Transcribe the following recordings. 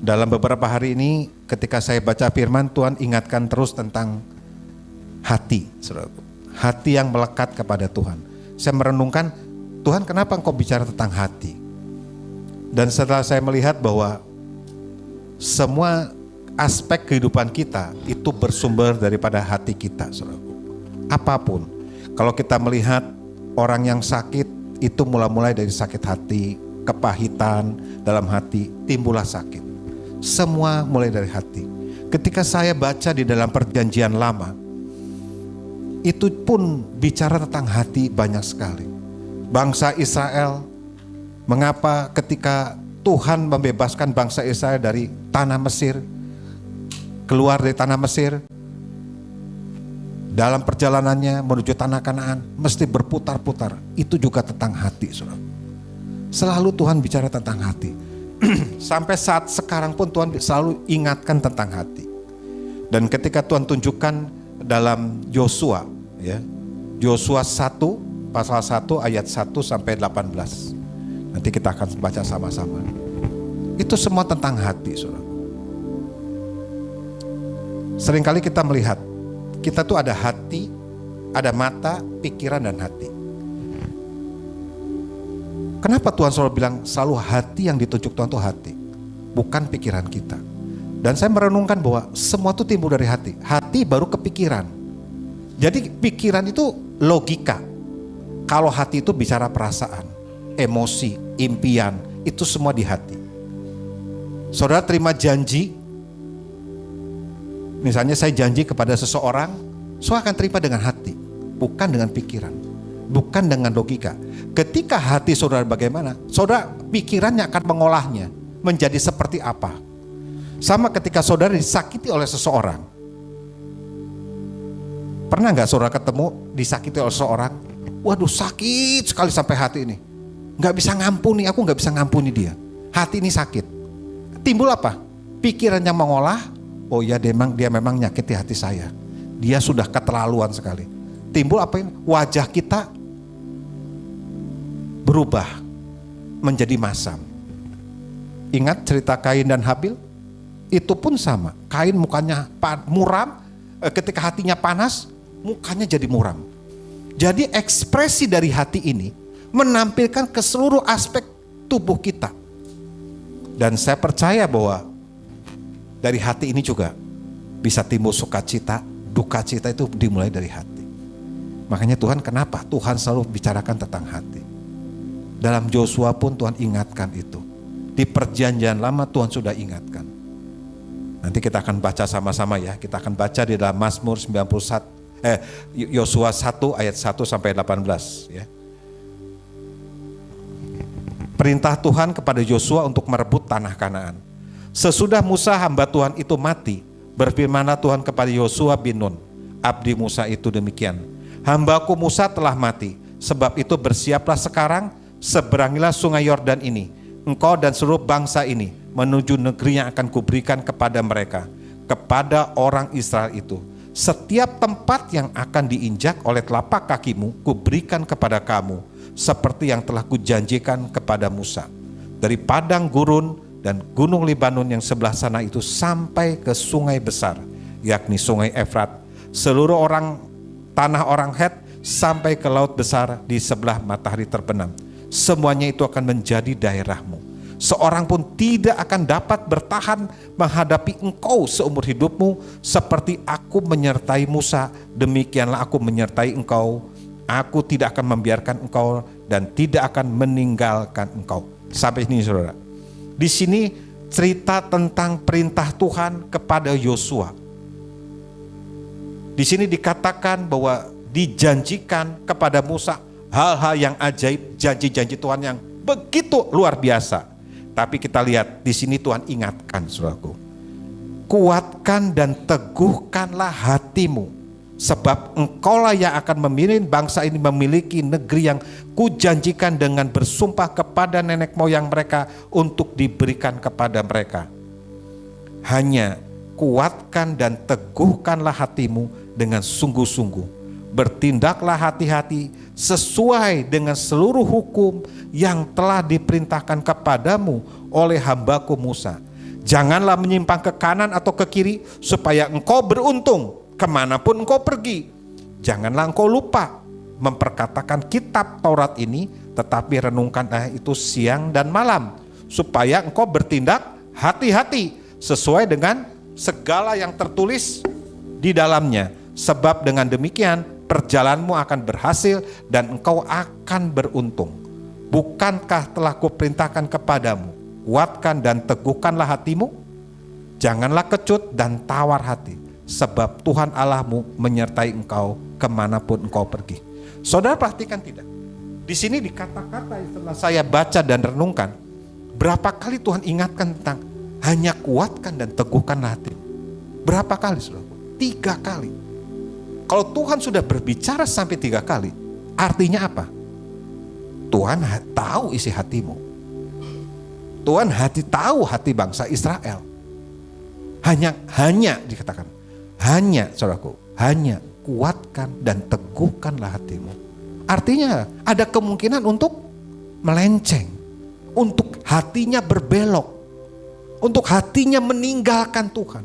Dalam beberapa hari ini ketika saya baca firman, Tuhan ingatkan terus tentang hati, saudaraku. Hati yang melekat kepada Tuhan. Saya merenungkan, Tuhan kenapa engkau bicara tentang hati? Dan setelah saya melihat bahwa semua aspek kehidupan kita itu bersumber daripada hati kita, saudaraku. Apapun, kalau kita melihat orang yang sakit, itu mulai dari sakit hati, kepahitan dalam hati, timbullah sakit. Semua mulai dari hati. Ketika saya baca di dalam perjanjian lama, itu pun bicara tentang hati banyak sekali. Bangsa Israel, mengapa ketika Tuhan membebaskan bangsa Israel dari tanah Mesir, keluar dari tanah Mesir, dalam perjalanannya menuju tanah Kanaan, mesti berputar-putar. Itu juga tentang hati, saudara. Selalu Tuhan bicara tentang hati. Sampai saat sekarang pun Tuhan selalu ingatkan tentang hati. Dan ketika Tuhan tunjukkan dalam Yosua, ya, Yosua 1 pasal 1 ayat 1 sampai 18. Nanti kita akan baca sama-sama. Itu semua tentang hati, saudara. Seringkali kita melihat, kita tuh ada hati, ada mata, pikiran dan hati. Kenapa Tuhan selalu bilang selalu hati yang ditunjuk Tuhan itu hati, bukan pikiran kita. Dan saya merenungkan bahwa semua itu timbul dari hati. Hati baru kepikiran. Jadi pikiran itu logika. Kalau hati itu bicara perasaan, emosi, impian, itu semua di hati. Saudara terima janji, misalnya saya janji kepada seseorang, saya akan terima dengan hati, bukan dengan pikiran, bukan dengan logika. Ketika hati saudara bagaimana, saudara pikirannya akan mengolahnya menjadi seperti apa. Sama ketika saudara disakiti oleh seseorang. Pernah gak saudara ketemu disakiti oleh seseorang? Waduh, sakit sekali sampai hati ini, gak bisa ngampuni, aku gak bisa ngampuni dia. Hati ini sakit. Timbul apa? Pikiran yang mengolah, oh ya dia memang nyakiti hati saya. Dia sudah keterlaluan sekali. Timbul apa ini? Wajah kita berubah menjadi masam. Ingat cerita Kain dan Habil? Itu pun sama. Kain mukanya muram, ketika hatinya panas, mukanya jadi muram. Jadi ekspresi dari hati ini menampilkan ke seluruh aspek tubuh kita. Dan saya percaya bahwa dari hati ini juga bisa timbul sukacita, duka cita itu dimulai dari hati. Makanya Tuhan kenapa? Tuhan selalu bicarakan tentang hati. Dalam Yosua pun Tuhan ingatkan itu. Di perjanjian lama Tuhan sudah ingatkan. Nanti kita akan baca sama-sama ya. Kita akan baca di dalam Mazmur 91, Yosua 1 ayat 1 sampai 18 ya. Perintah Tuhan kepada Yosua untuk merebut tanah Kanaan. Sesudah Musa hamba Tuhan itu mati, berfirmanlah Tuhan kepada Yosua bin Nun, abdi Musa itu demikian. Hambaku Musa telah mati, sebab itu bersiaplah sekarang, seberangilah sungai Yordan ini, engkau dan seluruh bangsa ini, menuju negeri yang akan kuberikan kepada mereka, kepada orang Israel itu. Setiap tempat yang akan diinjak oleh telapak kakimu, kuberikan kepada kamu, seperti yang telah kujanjikan kepada Musa. Dari padang gurun dan gunung Libanon yang sebelah sana itu sampai ke sungai besar, yakni sungai Efrat, seluruh tanah orang Het sampai ke laut besar di sebelah matahari terbenam. Semuanya itu akan menjadi daerahmu. Seorang pun tidak akan dapat bertahan menghadapi engkau seumur hidupmu. Seperti aku menyertai Musa, demikianlah aku menyertai engkau. Aku tidak akan membiarkan engkau dan tidak akan meninggalkan engkau. Sampai sini saudara. Di sini cerita tentang perintah Tuhan kepada Yosua. Di sini dikatakan bahwa dijanjikan kepada Musa hal-hal yang ajaib, janji-janji Tuhan yang begitu luar biasa. Tapi kita lihat di sini Tuhan ingatkan saudaraku, kuatkan dan teguhkanlah hatimu, sebab engkaulah yang akan memilih bangsa ini memiliki negeri yang kujanjikan dengan bersumpah kepada nenek moyang mereka untuk diberikan kepada mereka. Hanya kuatkan dan teguhkanlah hatimu dengan sungguh-sungguh. Bertindaklah hati-hati sesuai dengan seluruh hukum yang telah diperintahkan kepadamu oleh hambaku Musa. Janganlah menyimpang ke kanan atau ke kiri, supaya engkau beruntung kemanapun engkau pergi. Janganlah engkau lupa memperkatakan kitab Taurat ini, tetapi renungkanlah itu siang dan malam, supaya engkau bertindak hati-hati sesuai dengan segala yang tertulis di dalamnya. Sebab dengan demikian perjalananmu akan berhasil dan engkau akan beruntung. Bukankah telah kuperintahkan kepadamu, kuatkan dan teguhkanlah hatimu? Janganlah kecut dan tawar hati, sebab Tuhan Allahmu menyertai engkau kemanapun engkau pergi. Saudara perhatikan tidak? Di sini di kata-kata yang setelah saya baca dan renungkan, berapa kali Tuhan ingatkan tentang hanya kuatkan dan teguhkanlah hatimu? Berapa kali, saudara? 3 kali. Kalau Tuhan sudah berbicara sampai 3 kali, artinya apa? Tuhan tahu isi hatimu. Tuhan tahu hati bangsa Israel. Hanya dikatakan, hanya saudaraku, hanya kuatkan dan teguhkanlah hatimu. Artinya ada kemungkinan untuk melenceng, untuk hatinya berbelok, untuk hatinya meninggalkan Tuhan.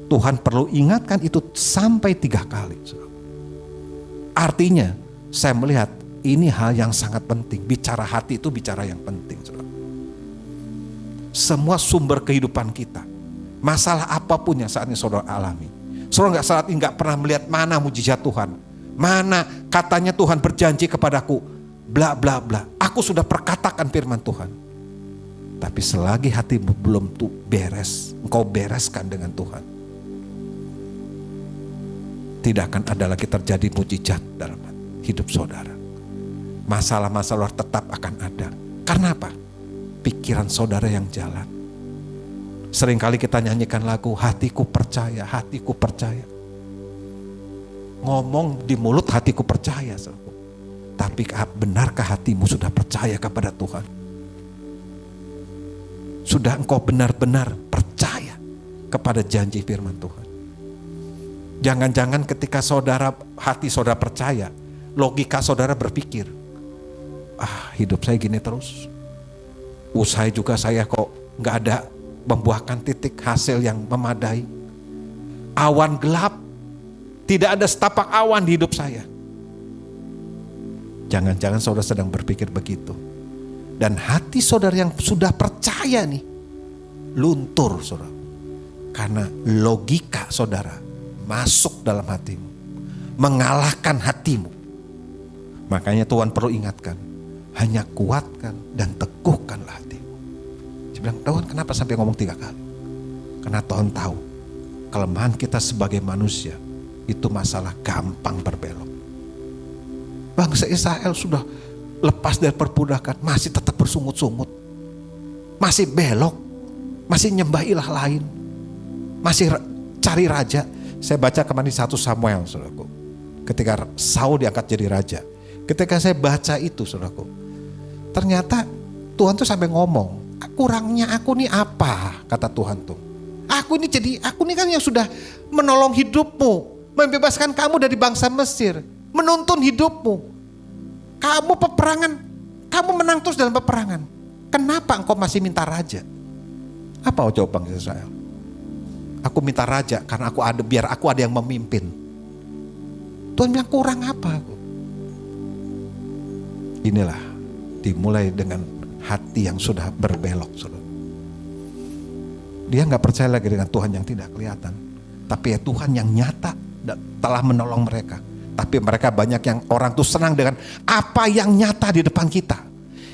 Tuhan perlu ingatkan itu sampai 3 kali. Artinya saya melihat ini hal yang sangat penting. Bicara hati itu bicara yang penting. Semua sumber kehidupan kita, masalah apapun yang saat ini saudara alami, saudara saat ini nggak pernah melihat mana mujizat Tuhan, mana katanya Tuhan berjanji kepadaku, bla bla bla. Aku sudah perkatakan firman Tuhan, tapi selagi hatimu belum beres, engkau bereskan dengan Tuhan, tidak akan ada lagi terjadi mujizat dalam hidup saudara. Masalah-masalah tetap akan ada. Karena apa? Pikiran saudara yang jalan. Seringkali kita nyanyikan lagu, hatiku percaya, hatiku percaya. Ngomong di mulut hatiku percaya. Tapi benarkah hatimu sudah percaya kepada Tuhan? Sudah engkau benar-benar percaya kepada janji firman Tuhan? Jangan-jangan ketika hati saudara percaya, logika saudara berpikir, hidup saya gini terus. Usaha juga saya kok gak ada membuahkan titik hasil yang memadai. Awan gelap, tidak ada setapak awan di hidup saya. Jangan-jangan saudara sedang berpikir begitu. Dan hati saudara yang sudah percaya nih, luntur saudara. Karena logika saudara masuk dalam hatimu, mengalahkan hatimu. Makanya Tuhan perlu ingatkan, hanya kuatkan dan teguhkanlah hatimu. Saya bilang, Tuhan kenapa sampai ngomong 3 kali? Karena Tuhan tahu kelemahan kita sebagai manusia itu masalah gampang berbelok. Bangsa Israel sudah lepas dari perbudakan, masih tetap bersungut-sungut, masih belok, masih nyembah ilah lain, masih cari raja. Saya baca kemarin 1 Samuel, saudaraku, ketika Saul diangkat jadi raja. Ketika saya baca itu, saudaraku, ternyata Tuhan tuh sampai ngomong, kurangnya aku nih apa, kata Tuhan tuh. Aku ini kan yang sudah menolong hidupmu, membebaskan kamu dari bangsa Mesir, menuntun hidupmu. Kamu peperangan, kamu menang terus dalam peperangan. Kenapa engkau masih minta raja? Apa jawaban Israel? Aku minta raja karena biar aku ada yang memimpin. Tuhan bilang kurang apa aku? Inilah dimulai dengan hati yang sudah berbelok, saudara. Dia gak percaya lagi dengan Tuhan yang tidak kelihatan, tapi ya Tuhan yang nyata telah menolong mereka. Tapi mereka banyak yang orang tuh senang dengan apa yang nyata di depan kita.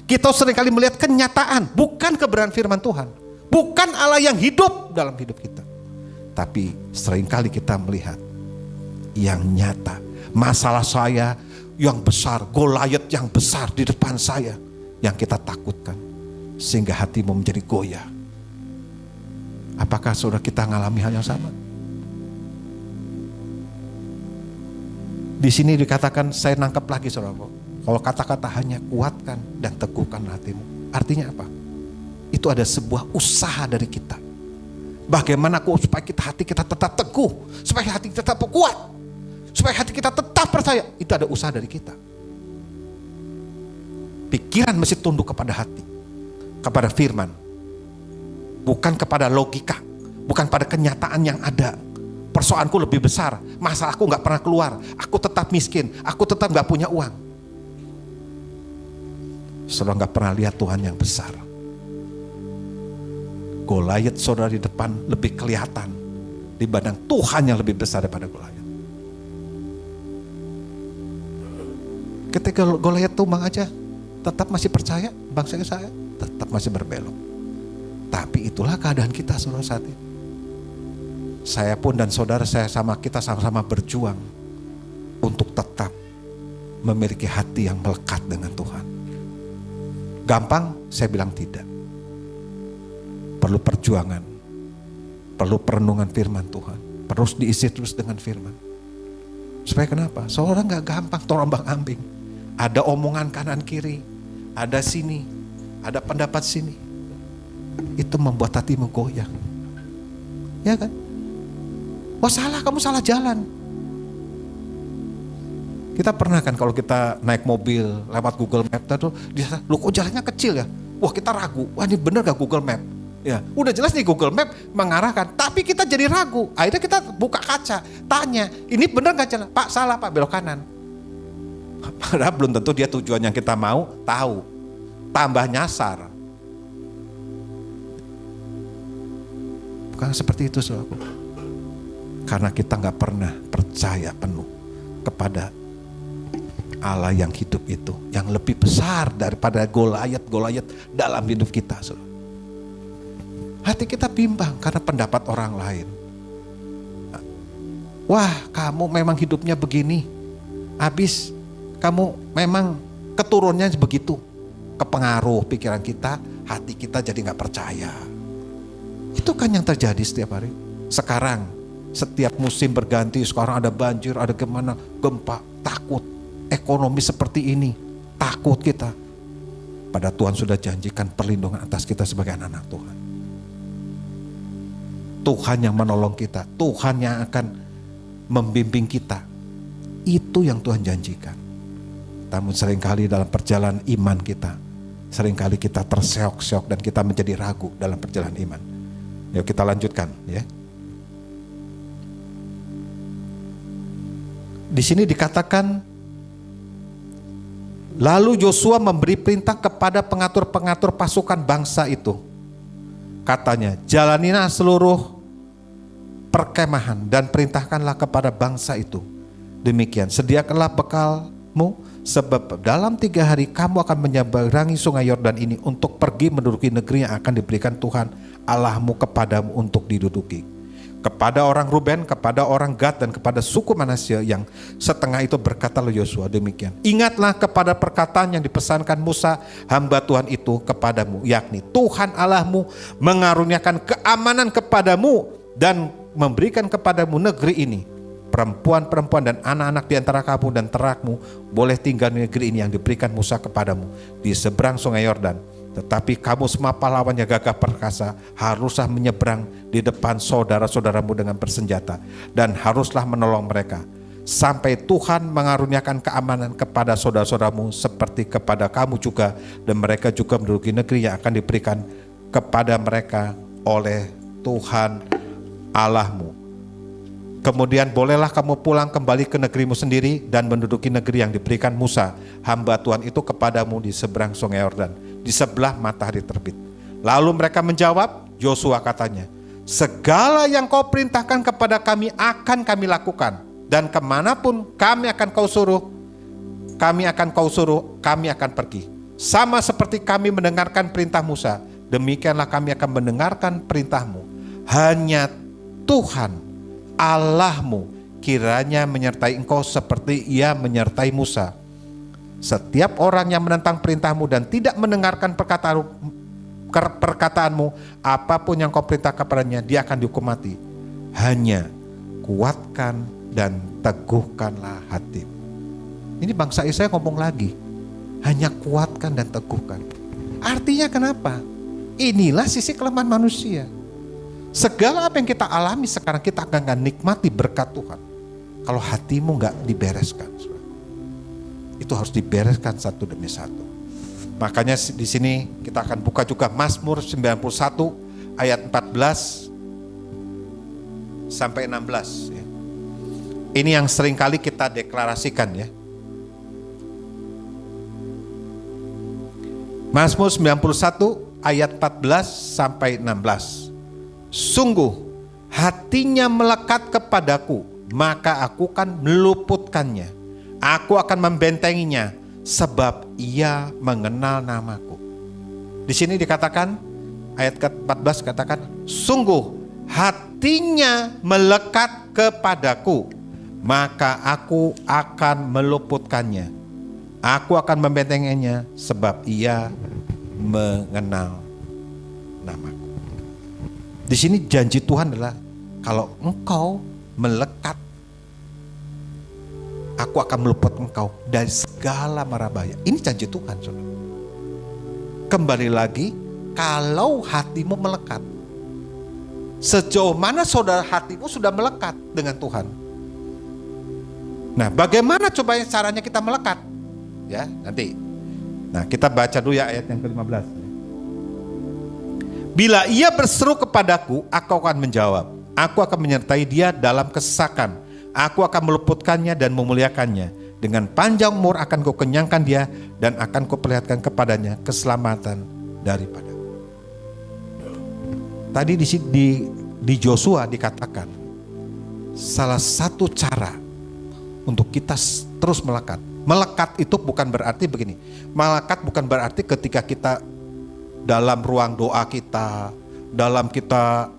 Kita seringkali melihat kenyataan, bukan kebenaran firman Tuhan, bukan Allah yang hidup dalam hidup kita. Tapi seringkali kita melihat yang nyata, masalah saya yang besar, Goliat yang besar di depan saya, yang kita takutkan, sehingga hatimu menjadi goyah. Apakah saudara kita mengalami hal yang sama? Di sini dikatakan, saya nangkep lagi saudara, kalau kata-kata hanya kuatkan dan teguhkan hatimu, artinya apa? Itu ada sebuah usaha dari kita. Bagaimana supaya hati kita tetap teguh, supaya hati kita tetap kuat, supaya hati kita tetap percaya. Itu ada usaha dari kita. Pikiran mesti tunduk kepada hati, kepada firman. bukan kepada logika, bukan pada kenyataan yang ada. Persoalanku lebih besar, masalahku gak pernah keluar, aku tetap miskin, aku tetap gak punya uang. Saudara gak pernah lihat Tuhan yang besar. Goliat saudara di depan lebih kelihatan dibanding Tuhan yang lebih besar daripada Goliat. Ketika Goliat tumbang aja, tetap masih percaya bangsa saya, tetap masih berbelok. Tapi itulah keadaan kita saudara saat ini. Saya pun dan saudara saya kita sama-sama berjuang untuk tetap memiliki hati yang melekat dengan Tuhan. Gampang? Saya bilang tidak. Perlu perjuangan, perlu perenungan firman Tuhan, terus diisi terus dengan firman. Supaya kenapa? Saudara gak gampang terombang-ambing. Ada omongan kanan kiri, ada sini, ada pendapat sini. Itu membuat hatimu goyang. Ya kan? Wah salah, kamu salah jalan. Kita pernah kan kalau kita naik mobil lewat Google Map tuh, dia lu kok jalannya kecil ya? Wah kita ragu, wah ini bener gak Google Map? Ya, udah jelas nih Google Map mengarahkan, tapi kita jadi ragu. Akhirnya kita buka kaca, tanya, ini bener gak jalan? Pak salah pak, belok kanan. Padahal belum tentu dia tujuan yang kita mau tahu. Tambah nyasar. Bukan seperti itu saudaraku. Karena kita gak pernah percaya penuh kepada Allah yang hidup itu, yang lebih besar daripada Goliat dalam hidup kita saudara. Hati kita bimbang karena pendapat orang lain. Wah kamu memang hidupnya begini, habis kamu memang keturunannya begitu. Kepengaruh pikiran kita, hati kita jadi gak percaya. Itu kan yang terjadi setiap hari. Sekarang setiap musim berganti, sekarang ada banjir, ada kemana, gempa, takut. Ekonomi seperti ini, takut kita. Pada Tuhan sudah janjikan perlindungan atas kita sebagai anak-anak Tuhan. Tuhan yang menolong kita, Tuhan yang akan membimbing kita. Itu yang Tuhan janjikan. Namun seringkali dalam perjalanan iman kita, seringkali kita terseok-seok dan kita menjadi ragu dalam perjalanan iman. Yuk kita lanjutkan ya. Di sini dikatakan, lalu Yosua memberi perintah kepada pengatur-pengatur pasukan bangsa itu. Katanya, jalanilah seluruh perkemahan dan perintahkanlah kepada bangsa itu. Demikian, sediakanlah bekalmu, sebab dalam 3 hari kamu akan menyeberangi sungai Yordan ini untuk pergi menduduki negeri yang akan diberikan Tuhan Allahmu kepadamu untuk diduduki. Kepada orang Ruben, kepada orang Gad, dan kepada suku Manasye yang setengah itu berkatalah Yosua demikian. Ingatlah kepada perkataan yang dipesankan Musa hamba Tuhan itu kepadamu, yakni Tuhan Allahmu mengaruniakan keamanan kepadamu dan memberikan kepadamu negeri ini. Perempuan-perempuan dan anak-anak di antara kamu dan terakmu boleh tinggal di negeri ini yang diberikan Musa kepadamu di seberang sungai Yordan. Tetapi kamu semua pahlawan yang gagah perkasa haruslah menyeberang di depan saudara-saudaramu dengan bersenjata dan haruslah menolong mereka sampai Tuhan mengaruniakan keamanan kepada saudara-saudaramu seperti kepada kamu juga, dan mereka juga menduduki negeri yang akan diberikan kepada mereka oleh Tuhan Allahmu. Kemudian bolehlah kamu pulang kembali ke negerimu sendiri dan menduduki negeri yang diberikan Musa hamba Tuhan itu kepadamu di seberang sungai Yordan, di sebelah matahari terbit. Lalu mereka menjawab, Yosua katanya, segala yang kau perintahkan kepada kami akan kami lakukan, dan kemanapun kami akan kau suruh, kami akan pergi. Sama seperti kami mendengarkan perintah Musa, demikianlah kami akan mendengarkan perintahmu. Hanya Tuhan Allahmu kiranya menyertai engkau seperti ia menyertai Musa. Setiap orang yang menentang perintahmu dan tidak mendengarkan perkataanmu, apapun yang kau perintah kepadanya, dia akan dihukum mati. Hanya kuatkan dan teguhkanlah hatimu. Ini bangsa Israel ngomong lagi, hanya kuatkan dan teguhkan. Artinya kenapa? Inilah sisi kelemahan manusia. Segala apa yang kita alami sekarang, kita akan nikmati berkat Tuhan kalau hatimu gak dibereskan. Itu harus dibereskan satu demi satu. Makanya di sini kita akan buka juga Mazmur 91 ayat 14 sampai 16 ya. Ini yang sering kali kita deklarasikan ya. Mazmur 91 ayat 14 sampai 16. Sungguh hatinya melekat kepadaku, maka aku kan meluputkannya. Aku akan membentenginya sebab ia mengenal namaku. Di sini dikatakan ayat ke-14 katakan, sungguh hatinya melekat kepadaku, maka aku akan meluputkannya. Aku akan membentenginya sebab ia mengenal namaku. Di sini janji Tuhan adalah kalau engkau melekat, aku akan meluput engkau dari segala mara bahaya. Ini janji Tuhan, saudara. Kembali lagi, kalau hatimu melekat, sejauh mana saudara hatimu sudah melekat dengan Tuhan? Nah, bagaimana coba caranya kita melekat? Ya, nanti. Nah, kita baca dulu ya ayat yang ke-15. Bila ia berseru kepadaku, aku akan menjawab. Aku akan menyertai dia dalam kesesakan. Aku akan meluputkannya dan memuliakannya. Dengan panjang umur akan ku kenyangkan dia dan akan ku perlihatkan kepadanya keselamatan daripada. Tadi di Joshua dikatakan salah satu cara untuk kita terus melekat. Melekat itu bukan berarti begini. Melekat bukan berarti ketika kita dalam ruang doa kita, dalam kita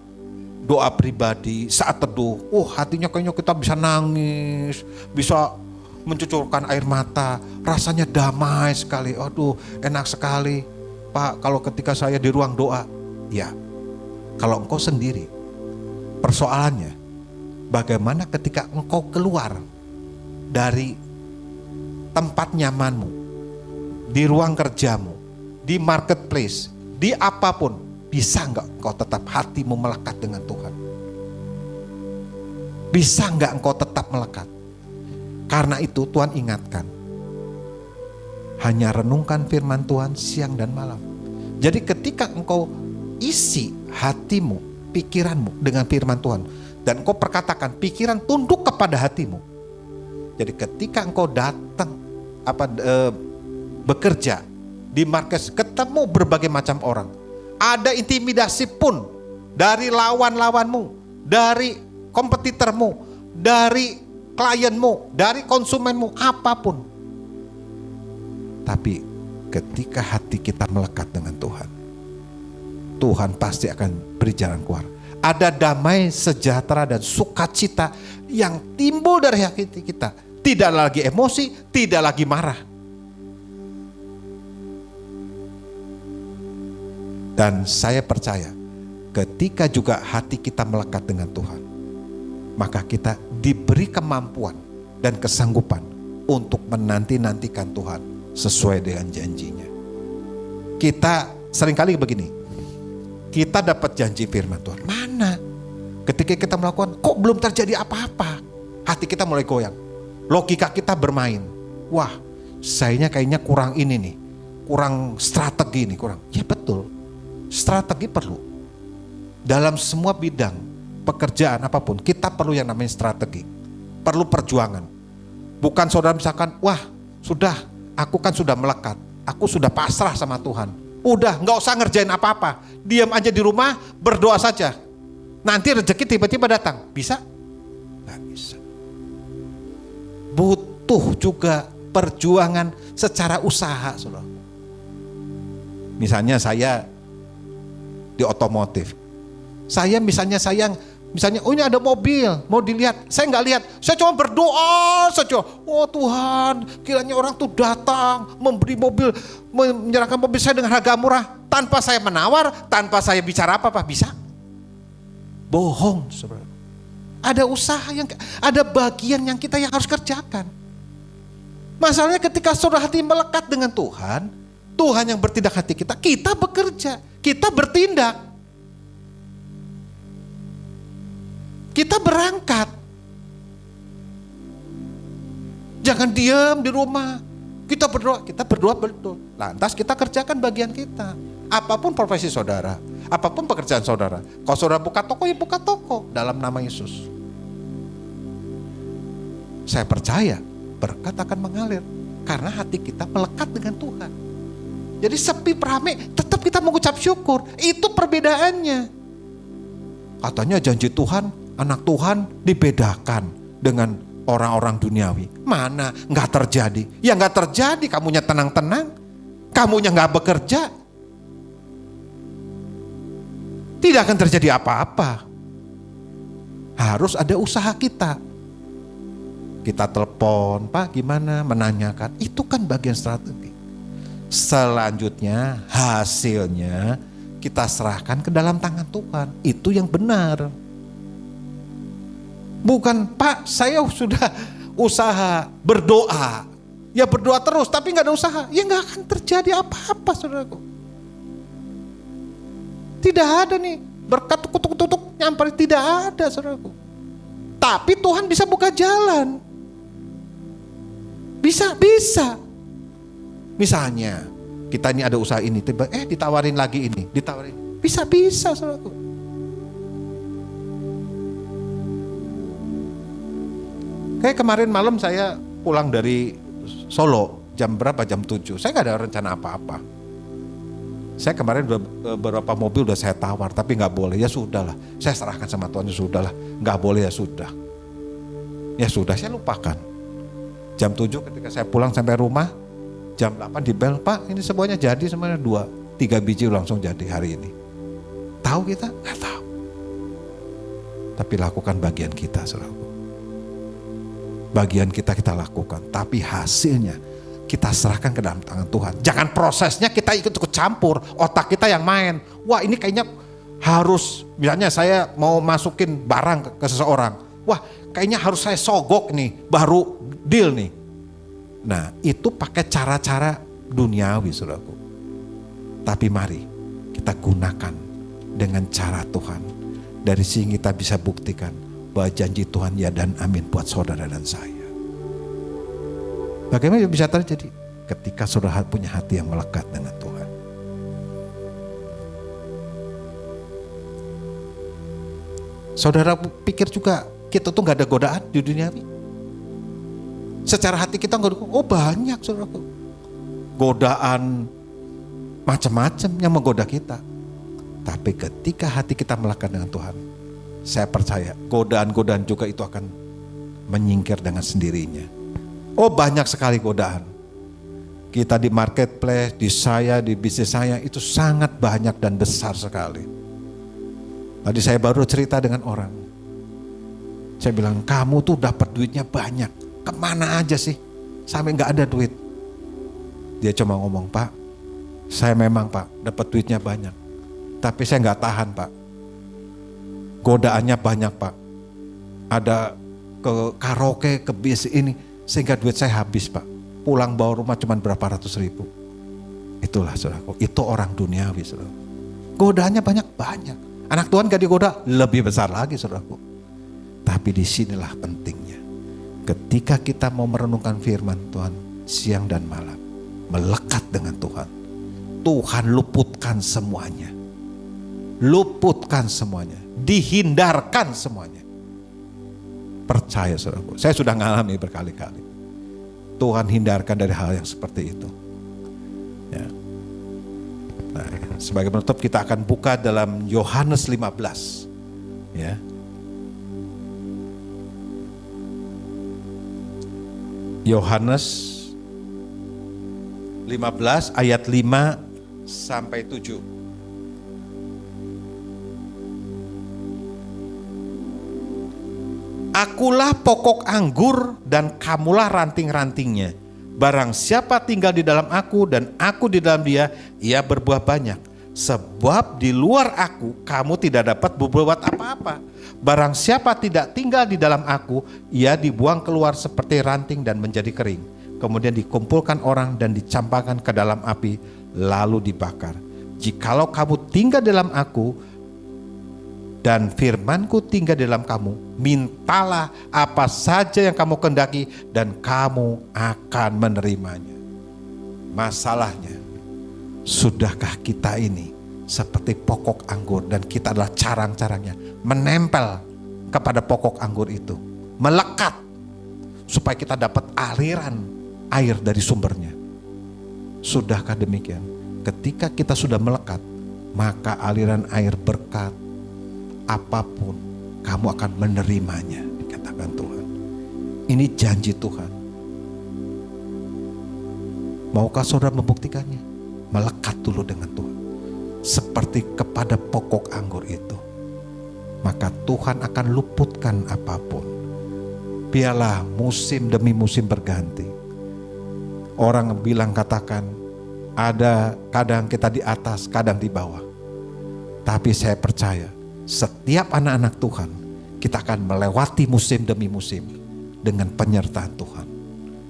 doa pribadi saat teduh, hatinya kayaknya kita bisa nangis, bisa mencucurkan air mata, rasanya damai sekali. Aduh, enak sekali. Pak, kalau ketika saya di ruang doa, ya. Kalau engkau sendiri, persoalannya bagaimana ketika engkau keluar dari tempat nyamanmu, di ruang kerjamu, di marketplace, di apapun, bisa enggak engkau tetap hatimu melekat dengan Tuhan? Bisa enggak engkau tetap melekat? Karena itu Tuhan ingatkan, hanya renungkan firman Tuhan siang dan malam. Jadi ketika engkau isi hatimu, pikiranmu dengan firman Tuhan, dan engkau perkatakan, pikiran tunduk kepada hatimu. Jadi ketika engkau datang bekerja di market, ketemu berbagai macam orang, ada intimidasi pun dari lawan-lawanmu, dari kompetitormu, dari klienmu, dari konsumenmu, apapun. Tapi ketika hati kita melekat dengan Tuhan, Tuhan pasti akan beri jalan keluar. Ada damai, sejahtera, dan sukacita yang timbul dari hati kita. Tidak lagi emosi, tidak lagi marah. Dan saya percaya ketika juga hati kita melekat dengan Tuhan, maka kita diberi kemampuan dan kesanggupan untuk menanti-nantikan Tuhan sesuai dengan janjinya. Kita seringkali begini, kita dapat janji firman Tuhan, mana? Ketika kita melakukan, kok belum terjadi apa-apa? Hati kita mulai goyang, logika kita bermain. Wah, sayanya kayaknya kurang ini nih, kurang strategi nih, kurang. Ya betul, strategi perlu. Dalam semua bidang pekerjaan apapun, kita perlu yang namanya strategi. Perlu perjuangan. Bukan saudara misalkan, wah sudah, aku kan sudah melekat, aku sudah pasrah sama Tuhan. Udah, gak usah ngerjain apa-apa, diam aja di rumah, berdoa saja. Nanti rezeki tiba-tiba datang. Bisa? Gak bisa. Butuh juga perjuangan secara usaha, saudara. Misalnya saya di otomotif. Misalnya, oh ini ada mobil, mau dilihat. Saya nggak lihat, saya cuma berdoa saja. Oh Tuhan, kiranya orang tuh datang, memberi mobil, menyerahkan mobil saya dengan harga murah. Tanpa saya menawar, tanpa saya bicara apa-apa, bisa? Bohong, saudara. Ada usaha, ada bagian yang kita yang harus kerjakan. Masalahnya ketika saudara hati melekat dengan Tuhan, Tuhan yang bertindak hati kita bekerja, kita bertindak. Kita berangkat. Jangan diam di rumah. Kita berdoa betul. Lantas kita kerjakan bagian kita. Apapun profesi saudara, Apapun pekerjaan saudara. Kalau saudara buka toko, ya buka toko dalam nama Yesus. Saya percaya berkat akan mengalir karena hati kita melekat dengan Tuhan. Jadi sepi rame, tetap kita mengucap syukur. Itu perbedaannya. Katanya janji Tuhan, anak Tuhan dibedakan dengan orang-orang duniawi. Mana? Nggak terjadi. Ya nggak terjadi, kamunya tenang-tenang. Kamunya nggak bekerja. Tidak akan terjadi apa-apa. Harus ada usaha kita. Kita telepon, Pak gimana, menanyakan. Itu kan bagian strategi. Selanjutnya hasilnya kita serahkan ke dalam tangan Tuhan. Itu yang benar. Bukan, Pak saya sudah usaha, berdoa. Ya berdoa terus tapi gak ada usaha. Ya gak akan terjadi apa-apa saudaraku. Tidak ada nih berkat tutuk-tutuk nyamperin, tidak ada saudaraku. Tapi Tuhan bisa buka jalan. Bisa. Misalnya kita ini ada usaha ini, tiba ditawarin lagi ini, ditawarin. Bisa saudaraku. Kayak kemarin malam saya pulang dari Solo, jam berapa? Jam 7. Saya gak ada rencana apa-apa. Saya kemarin beberapa mobil udah saya tawar, tapi gak boleh. Ya sudahlah, saya serahkan sama Tuhan, ya sudahlah. Gak boleh, ya sudah. Ya sudah, saya lupakan. Jam 7 ketika saya pulang sampai rumah, jam 8 di bel, Pak ini semuanya jadi, semuanya 2-3 biji langsung jadi hari ini. Tahu kita? Gak tahu. Tapi lakukan bagian kita, saudaraku. Bagian kita lakukan, tapi hasilnya kita serahkan ke dalam tangan Tuhan. Jangan prosesnya kita ikut campur, otak kita yang main. Wah ini kayaknya harus, misalnya saya mau masukin barang ke seseorang. Wah kayaknya harus saya sogok nih, baru deal nih. Nah itu pakai cara-cara duniawi saudaraku. Tapi mari kita gunakan dengan cara Tuhan. Dari sini kita bisa buktikan bahwa janji Tuhan ya dan amin buat saudara dan saya. Bagaimana bisa terjadi? Ketika saudara punya hati yang melekat dengan Tuhan. Saudara pikir juga kita tuh gak ada godaan di dunia ini? Secara hati kita gak ada, oh banyak saudaraku. Godaan macam-macam yang menggoda kita. Tapi ketika hati kita melekat dengan Tuhan, saya percaya godaan-godaan juga itu akan menyingkir dengan sendirinya. Oh banyak sekali godaan. Kita di marketplace, di bisnis saya itu sangat banyak dan besar sekali. Tadi saya baru cerita dengan orang. Saya bilang kamu tuh dapat duitnya banyak. Kemana aja sih? Sampai gak ada duit. Dia cuma ngomong, Pak saya memang Pak dapat duitnya banyak. Tapi saya gak tahan Pak. Godaannya banyak Pak. Ada ke karaoke, ke bis ini. Sehingga duit saya habis Pak. Pulang bawa rumah cuma berapa ratus ribu. Itulah saudaraku. Itu orang duniawi saudaraku. Godaannya banyak. Anak Tuhan gak digoda, lebih besar lagi saudaraku. Tapi disinilah pentingnya. Ketika kita mau merenungkan firman Tuhan siang dan malam. Melekat dengan Tuhan. Tuhan luputkan semuanya. Luputkan semuanya. Dihindarkan semuanya. Percaya saudaraku. Saya sudah mengalami berkali-kali. Tuhan hindarkan dari hal yang seperti itu. Ya. Nah, sebagai penutup kita akan buka dalam Yohanes 15. Ya. Yohanes 15 ayat 5 sampai 7. Akulah pokok anggur dan kamulah ranting-rantingnya. Barang siapa tinggal di dalam aku dan aku di dalam dia, ia berbuah banyak. Sebab di luar aku kamu tidak dapat berbuat apa-apa. Barang siapa tidak tinggal di dalam aku, ia dibuang keluar seperti ranting dan menjadi kering. Kemudian dikumpulkan orang dan dicampakkan ke dalam api, lalu dibakar. Jikalau kamu tinggal dalam aku, dan firmanku tinggal dalam kamu, mintalah apa saja yang kamu kehendaki dan kamu akan menerimanya. Masalahnya, sudahkah kita ini seperti pokok anggur, dan kita adalah carang-carangnya, menempel kepada pokok anggur itu, melekat supaya kita dapat aliran air dari sumbernya. Sudahkah demikian? Ketika kita sudah melekat, maka aliran air berkat apapun kamu akan menerimanya, dikatakan Tuhan. Ini janji Tuhan. Maukah saudara membuktikannya? Melekat dulu dengan Tuhan seperti kepada pokok anggur itu, maka Tuhan akan luputkan apapun. Biarlah musim demi musim berganti. Orang bilang, katakan ada kadang kita di atas, kadang di bawah. Tapi saya percaya setiap anak-anak Tuhan, kita akan melewati musim demi musim dengan penyertaan Tuhan.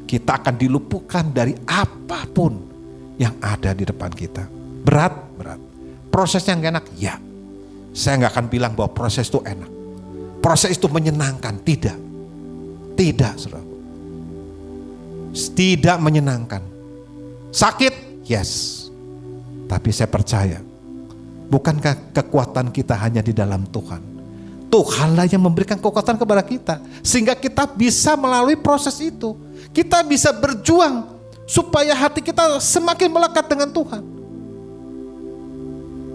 Kita akan diluputkan dari apapun yang ada di depan kita. Berat. Prosesnya gak enak, ya. Saya gak akan bilang bahwa proses itu enak, proses itu menyenangkan. Tidak, saudara. Tidak menyenangkan. Sakit, yes. Tapi saya percaya, bukankah kekuatan kita hanya di dalam Tuhan? Tuhanlah yang memberikan kekuatan kepada kita, sehingga kita bisa melalui proses itu. Kita bisa berjuang supaya hati kita semakin melekat dengan Tuhan.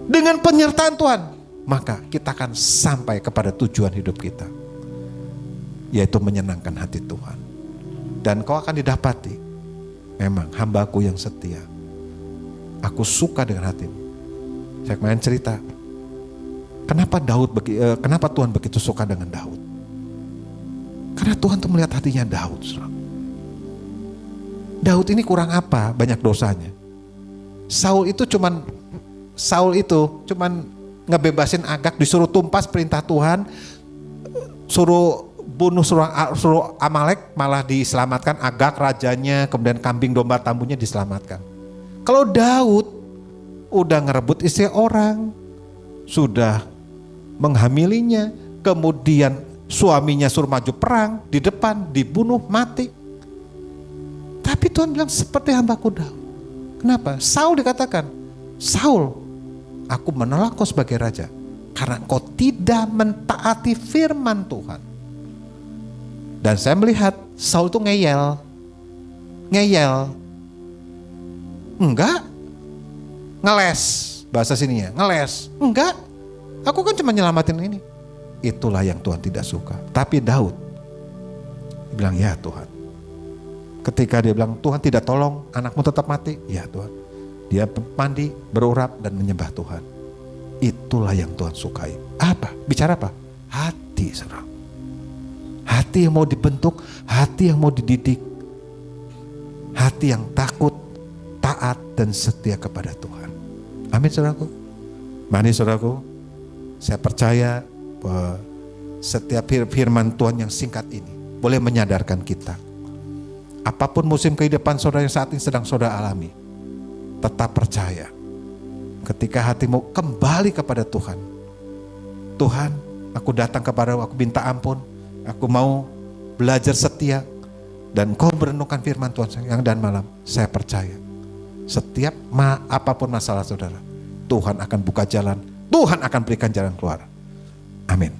Dengan penyertaan Tuhan, maka kita akan sampai kepada tujuan hidup kita, yaitu menyenangkan hati Tuhan. Dan kau akan didapati, memang hambaku yang setia, aku suka dengan hatimu. Saya kemarin cerita, kenapa Tuhan begitu suka dengan Daud? Karena Tuhan tuh melihat hatinya Daud. Daud ini kurang apa? Banyak dosanya. Saul itu cuman ngebebasin Agag, disuruh tumpas perintah Tuhan, suruh bunuh suruh Amalek, malah diselamatkan. Agag rajanya, kemudian kambing domba tambunya diselamatkan. Kalau Daud udah ngerebut istri orang, sudah menghamilinya, kemudian suaminya suruh maju perang, di depan dibunuh mati. Tapi Tuhan bilang seperti hambaku Daud. Kenapa? Saul dikatakan, Saul, aku menolak kau sebagai raja karena kau tidak mentaati firman Tuhan. Dan saya melihat Saul itu ngeyel. Enggak. Ngeles, bahasa sininya, ngeles. Enggak. Aku kan cuma nyelamatin ini. Itulah yang Tuhan tidak suka. Tapi Daud bilang, ya Tuhan. Ketika dia bilang, Tuhan tidak tolong anakmu tetap mati. Ya Tuhan. Dia mandi, berurap, dan menyembah Tuhan. Itulah yang Tuhan sukai. Apa? Bicara apa? Hati, saudara. Hati yang mau dibentuk, hati yang mau dididik. Hati yang takut, taat, dan setia kepada Tuhan. Amin, saudaraku. Mari, saudaraku. Saya percaya bahwa setiap firman Tuhan yang singkat ini boleh menyadarkan kita. Apapun musim kehidupan saudara yang saat ini sedang saudara alami, tetap percaya. Ketika hatimu kembali kepada Tuhan, Tuhan, aku datang kepadamu, aku minta ampun, aku mau belajar setia, dan kau merenungkan firman Tuhan siang dan malam. Saya percaya, setiap apapun masalah saudara, Tuhan akan buka jalan, Tuhan akan berikan jalan keluar. Amin.